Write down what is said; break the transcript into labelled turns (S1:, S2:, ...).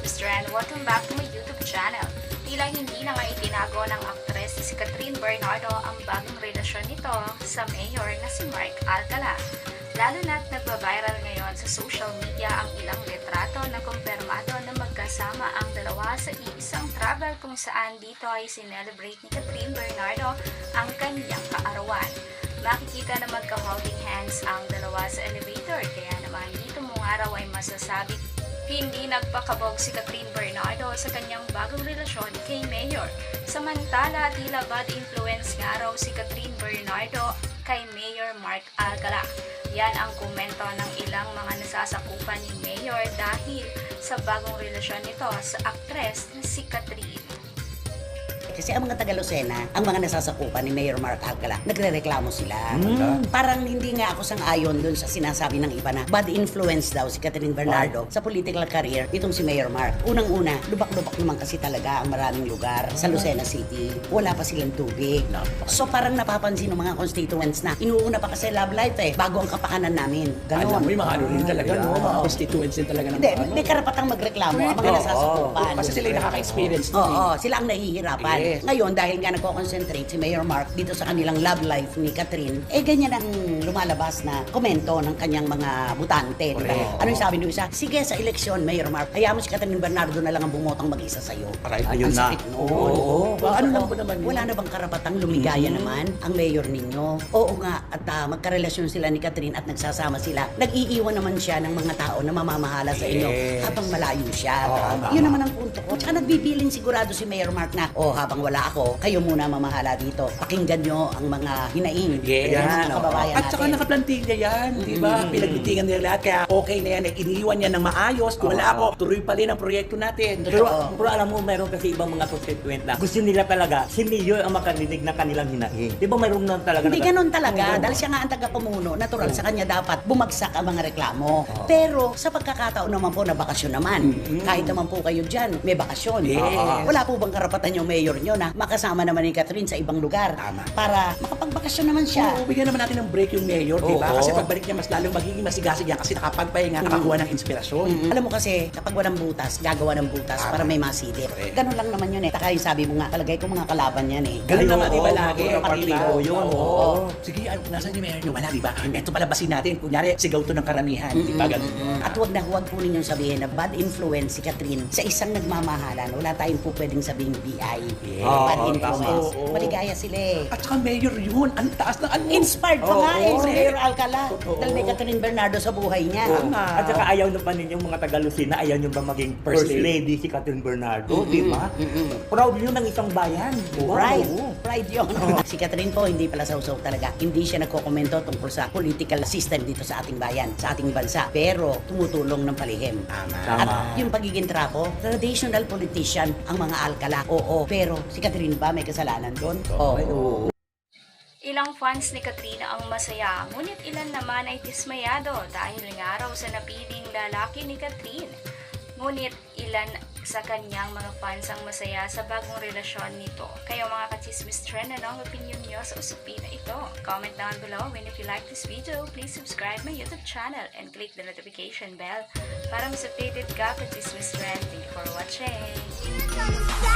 S1: Chismis Trend. Welcome back to my YouTube channel. Tila hindi na nga itinago ng aktres si Catherine Bernardo ang bagong relasyon nito sa mayor na si Mark Alcala. Lalo na't nagba-viral ngayon sa social media ang ilang litrato na kumpirmado na magkasama ang dalawa sa isang travel kung saan dito ay sinelebrate ni Catherine Bernardo ang kanyang kaarawan. Makikita na magka-holding hands ang dalawa sa elevator, kaya naman dito mong araw ay masasabi hindi nagpakabog si Catherine Bernardo sa kanyang bagong relasyon kay Mayor. Samantala, tila bad influence nga raw si Catherine Bernardo kay Mayor Mark Alcala. Yan ang komento ng ilang mga nasasakupan ni Mayor dahil sa bagong relasyon nito sa aktres na si Catherine.
S2: Kasi ang mga taga-Lucena, ang mga nasasakupan ni Mayor Mark Alcala, nagre-reklamo sila. Parang hindi nga ako sang-ayon dun sa sinasabi ng iba na bad influence daw si Catherine Bernardo sa political career itong si Mayor Mark. Unang-una, lubak-lubak naman kasi talaga ang maraming lugar sa Lucena City. Wala pa silang tubig. So parang napapansin ng mga constituents na inuuna pa kasi love life bago ang kapakanan namin. Ganon.
S3: Alam mo, yung mga ano rin talaga, mga constituents din talaga ng
S2: Hindi, may karapatang magreklamo ang mga nasasakupan.
S3: Kasi sila yung nakaka-experience din.
S2: Oo, sila ang nahihirapan.
S3: Yes.
S2: Ngayon, dahil nga nagko-concentrate si Mayor Mark dito sa kanilang love life ni Catherine, ganyan ang lumalabas na komento ng kanyang mga butante. Diba? Ano yung sabi nung isa? Sige, sa eleksyon, Mayor Mark, hayaan mo si Catherine Bernardo na lang ang bumotong mag-isa sa'yo.
S3: Ayun
S2: Ang
S3: na.
S2: sakit nun.
S3: Oo. Ano lang ba naman yun?
S2: Wala na bang karapatang lumigaya naman ang mayor ninyo? Oo nga, at magkarelasyon sila ni Catherine at nagsasama sila. Nag-iiwan naman siya ng mga tao na mamamahala sa inyo habang malayo siya. Yun naman ang punto ko. Tsaka nagbibilin sigurado si Mayor Mark na, habang wala ako, kayo muna mamahala dito. Pakinggan nyo ang mga hinaing.
S3: Yan.
S2: Mga kababayan
S3: At saka
S2: natin.
S3: nakaplantilya yan, di ba? Pinagbitingan nila lahat, kaya okay na yan. Iniiwan yan ng maayos. Kung wala ako, tuloy pa rin ang proyekto natin.
S4: Pero alam mo, mayroon kasi ibang mga constituent na gusto nila talaga si Mayor ang makarinig na kanilang hinaing. Di ba mayroon na talaga?
S2: Hindi ganun talaga. Dahil siya nga ang taga-pamuno, natural sa kanya dapat bumagsak ang mga reklamo. Pero sa pagkakataon naman po na bakasyon naman, kahit naman po kayo dyan, may bakasyon. Wala po bang karapatan yung mayor nyo na makasama naman ni Catherine sa ibang lugar para makapagbakasyon naman siya?
S3: Oo, bigyan naman natin ng break yung mayor, di ba? Kasi pagbalik niya, mas lalong magiging masigasig yan kasi nakapagpahinga, nakakuha ng inspirasyon.
S2: Alam mo kasi, kapag walang butas, gagawa ng butas para may masilip. Ganun lang naman yun Taka yung sabi mo nga, palagay ko mga kalaban yan
S3: Ganun naman, di ba
S4: oo,
S3: lagi?
S4: mga partido yun, oo.
S3: Sige, nasaan yung mayor nyo? Wala, di ba? Ito palabasin natin. Kunyari, sigaw to ng karamihan. Di ba? Ganun.
S2: At huwag po ninyong sabihin na bad influence si Catherine sa isang nagmamahalan. Wala tayong po pwedeng sabing BI. Bad influence. Maligaya sila
S3: At saka mayor yun. Ang taas ng ano.
S2: Inspired pa nga si Mayor Alcala.
S3: Totoo.
S2: Dahil may Catherine Bernardo sa buhay niya.
S4: At saka ayaw na pa ninyong mga taga-Lucena, ayaw nyo ba maging First Lady si Catherine Bernardo, di ba? Proud yun ng isang bayan.
S2: Pride. Pride yun. Si Catherine po, hindi pala sausaw talaga. Hindi siya nagkokomento tungkol sa political system dito sa ating bayan, sa ating bansa. Pero tumutulong ng palihim. At yung pagiging trapo, traditional politician ang mga Alcala. Oo. Pero si Catherine ba may kasalanan doon? Oo.
S1: Ilang fans ni Katrina ang masaya, ngunit ilan naman ay dismayado dahil nga raw sa napiling lalaki ni Catherine. Ngunit ilan sa kanyang mga fans ang masaya sa bagong relasyon nito. Kayo mga ka-Chismis Trend, ano ang opinion nyo sa usapin na ito? Comment down below, and if you like this video, please subscribe my YouTube channel and click the notification bell para mas updated ka ka-Chismis Trend. Thank you for watching!